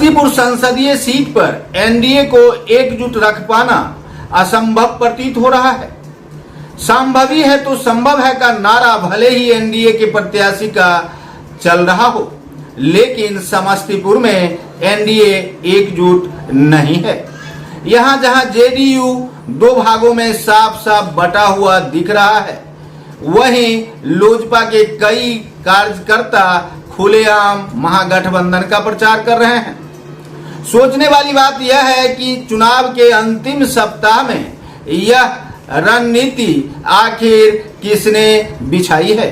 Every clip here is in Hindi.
समस्तीपुर संसदीय सीट पर एनडीए को एकजुट रख पाना असंभव प्रतीत हो रहा है। संभवी है तो संभव है का नारा भले ही एनडीए के प्रत्याशी का चल रहा हो, लेकिन समस्तीपुर में एनडीए एकजुट नहीं है। यहां जहां जेडीयू दो भागों में साफ साफ बटा हुआ दिख रहा है, वहीं लोजपा के कई कार्यकर्ता खुलेआम महागठबंधन का प्रचार कर रहे हैं। सोचने वाली बात यह है कि चुनाव के अंतिम सप्ताह में यह रणनीति आखिर किसने बिछाई है।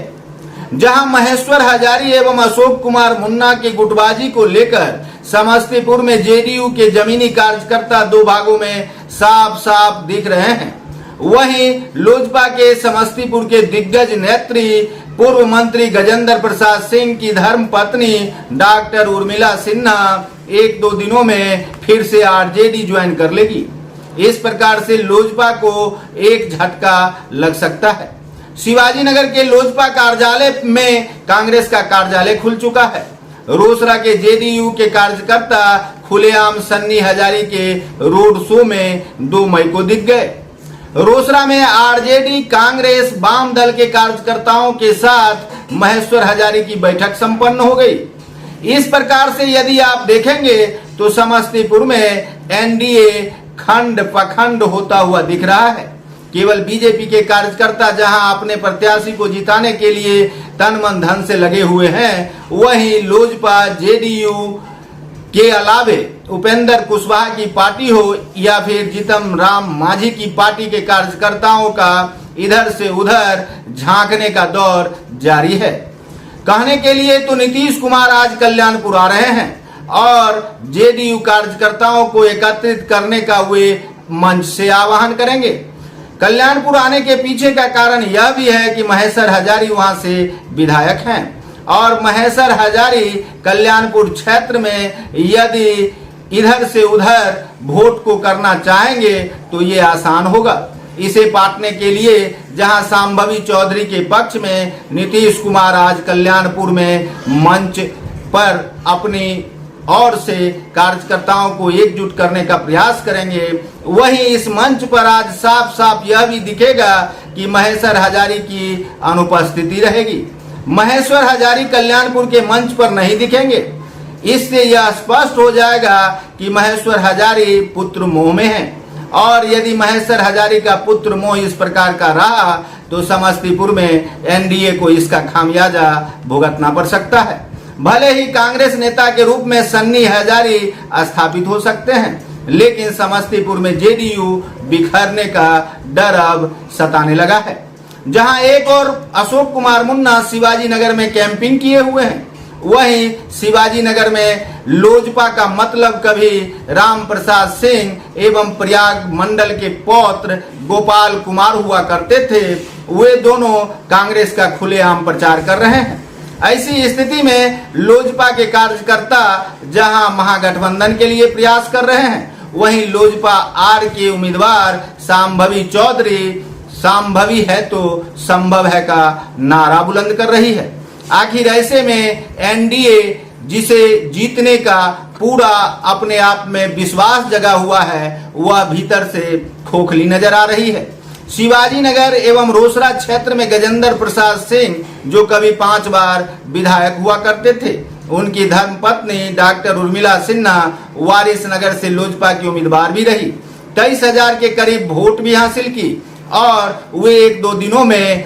जहां महेश्वर हजारी एवं अशोक कुमार मुन्ना की गुटबाजी को लेकर समस्तीपुर में जेडीयू के जमीनी कार्यकर्ता दो भागों में साफ साफ दिख रहे हैं, वहीं लोजपा के समस्तीपुर के दिग्गज नेत्री पूर्व मंत्री गजेंद्र प्रसाद सिंह की धर्म पत्नी डॉक्टर उर्मिला सिन्हा एक दो दिनों में फिर से आरजेडी ज्वाइन कर लेगी। इस प्रकार से लोजपा को एक झटका लग सकता है। शिवाजी नगर के लोजपा कार्यालय में कांग्रेस का कार्यालय खुल चुका है। रोसड़ा के जेडीयू के कार्यकर्ता खुलेआम सन्नी हजारी के रोड शो में 2 मई को दिख गए। रोसड़ा में आरजेडी कांग्रेस वाम दल के कार्यकर्ताओं के साथ महेश्वर हजारी की बैठक संपन्न हो गई। इस प्रकार से यदि आप देखेंगे तो समस्तीपुर में एनडीए खंड पखंड होता हुआ दिख रहा है। केवल बीजेपी के कार्यकर्ता जहां अपने प्रत्याशी को जिताने के लिए तन मन धन से लगे हुए हैं, वहीं लोजपा जेडीयू के अलावे उपेंद्र कुशवाहा की पार्टी हो या फिर जीतन राम मांझी की पार्टी के कार्यकर्ताओं का इधर से उधर झांकने का दौर जारी है। कहने के लिए तो नीतीश कुमार आज कल्याणपुर आ रहे हैं और जेडीयू कार्यकर्ताओं को एकत्रित करने का वे मंच से आह्वान करेंगे। कल्याणपुर आने के पीछे का कारण यह भी है कि महेश्वर हजारी वहां से विधायक हैं और महेश्वर हजारी कल्याणपुर क्षेत्र में यदि इधर से उधर वोट को करना चाहेंगे तो ये आसान होगा। इसे पाटने के लिए जहां सांभवी चौधरी के पक्ष में नीतीश कुमार आज कल्याणपुर में मंच पर अपनी और से कार्यकर्ताओं को एकजुट करने का प्रयास करेंगे, वहीं इस मंच पर आज साफ साफ यह भी दिखेगा कि महेश्वर हजारी की अनुपस्थिति रहेगी। महेश्वर हजारी कल्याणपुर के मंच पर नहीं दिखेंगे। इससे यह स्पष्ट हो जाएगा कि महेश्वर हजारी पुत्र मोह में है और यदि महेश्वर हजारी का पुत्र मोह इस प्रकार का रहा तो समस्तीपुर में एनडीए को इसका खामियाजा भुगतना पड़ सकता है। भले ही कांग्रेस नेता के रूप में सन्नी हजारी स्थापित हो सकते हैं, लेकिन समस्तीपुर में जेडीयू बिखरने का डर अब सताने लगा है। जहां एक और अशोक कुमार मुन्ना शिवाजी नगर में कैंपिंग किए हुए हैं, वहीं शिवाजी नगर में लोजपा का मतलब कभी राम प्रसाद सिंह एवं प्रयाग मंडल के पौत्र गोपाल कुमार हुआ करते थे। वे दोनों कांग्रेस का खुलेआम प्रचार कर रहे हैं। ऐसी स्थिति में लोजपा के कार्यकर्ता जहां महागठबंधन के लिए प्रयास कर रहे हैं, वहीं लोजपा आर के उम्मीदवार सांभवी चौधरी संभवी है तो संभव है का नारा बुलंद कर रही है। आखिर ऐसे में एनडीए जिसे जीतने का पूरा अपने आप में विश्वास जगा हुआ है, वह भीतर से खोखली नजर आ रही है। शिवाजी नगर एवं रोसड़ा क्षेत्र में गजेंद्र प्रसाद सिंह जो कभी 5 बार विधायक हुआ करते थे, उनकी धर्मपत्नी डॉक्टर उर्मिला सिन्हा वारिस नगर से लोजपा की उम्मीदवार भी रही। 23,000 के करीब वोट भी हासिल की और वे 1-2 दिनों में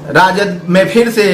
राजद में फिर से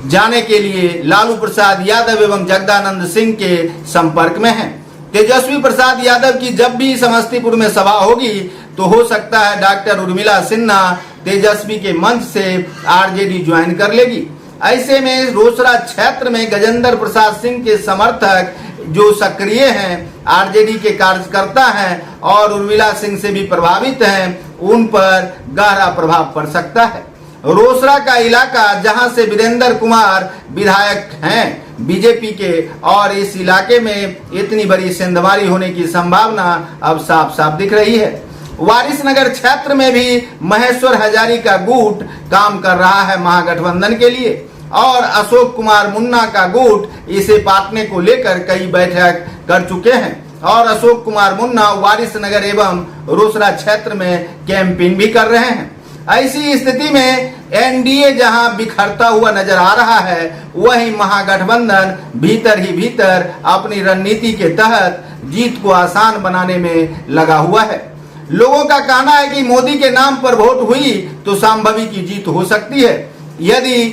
जाने के लिए लालू प्रसाद यादव एवं जगदानंद सिंह के संपर्क में हैं। तेजस्वी प्रसाद यादव की जब भी समस्तीपुर में सभा होगी तो हो सकता है डॉक्टर उर्मिला सिन्हा तेजस्वी के मंच से आरजेडी ज्वाइन कर लेगी। ऐसे में रोसड़ा क्षेत्र में गजेंद्र प्रसाद सिंह के समर्थक जो सक्रिय हैं, आरजेडी के कार्यकर्ता हैं और उर्मिला सिंह से भी प्रभावित हैं, उन पर गहरा प्रभाव पड़ सकता है। रोसड़ा का इलाका जहां से वीरेंद्र कुमार विधायक हैं बीजेपी के, और इस इलाके में इतनी बड़ी सेंधमारी होने की संभावना अब साफ साफ दिख रही है। वारिस नगर क्षेत्र में भी महेश्वर हजारी का गुट काम कर रहा है महागठबंधन के लिए और अशोक कुमार मुन्ना का गुट इसे पाटने को लेकर कई बैठक कर चुके हैं और अशोक कुमार मुन्ना वारिसनगर एवं रोसड़ा क्षेत्र में कैंपेन भी कर रहे हैं। ऐसी स्थिति में एनडीए जहां बिखरता हुआ नजर आ रहा है, वहीं महागठबंधन भीतर ही भीतर अपनी रणनीति के तहत जीत को आसान बनाने में लगा हुआ है। लोगों का कहना है कि मोदी के नाम पर वोट हुई तो संभवी की जीत हो सकती है। यदि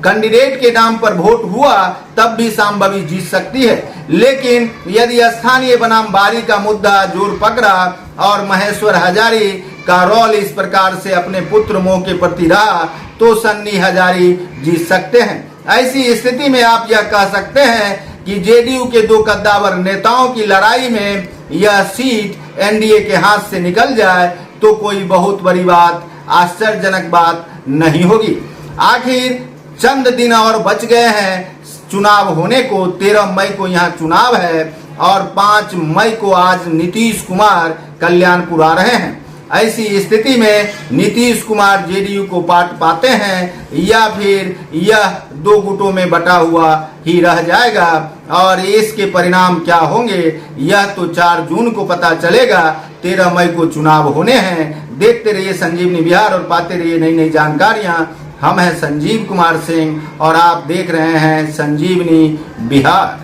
कैंडिडेट के नाम पर वोट हुआ तब भी संभवी जीत सकती है, लेकिन यदि स्थानीय बनाम बारी का मुद्दा जोर पकड़ा और महेश्वर हजारी का रोल इस प्रकार से अपने पुत्र मोह के प्रति रहा तो सन्नी हजारी जीत सकते हैं। ऐसी स्थिति में आप यह कह सकते हैं कि जेडीयू के दो कद्दावर नेताओं की लड़ाई में यह सीट एनडीए के हाथ से निकल जाए तो कोई बहुत बड़ी बात, आश्चर्यजनक बात नहीं होगी। आखिर चंद दिन और बच गए हैं चुनाव होने को। 13 मई को यहाँ चुनाव है और 5 मई को आज नीतीश कुमार कल्याणपुर आ रहे हैं। ऐसी स्थिति में नीतीश कुमार जेडीयू को पाते हैं या फिर यह दो गुटों में बटा हुआ ही रह जाएगा और इसके परिणाम क्या होंगे यह तो 4 जून को पता चलेगा। 13 मई को चुनाव होने हैं। देखते रहिए संजीवनी बिहार और पाते रहिए नई नई जानकारियां। हम हैं संजीव कुमार सिंह और आप देख रहे हैं संजीवनी बिहार।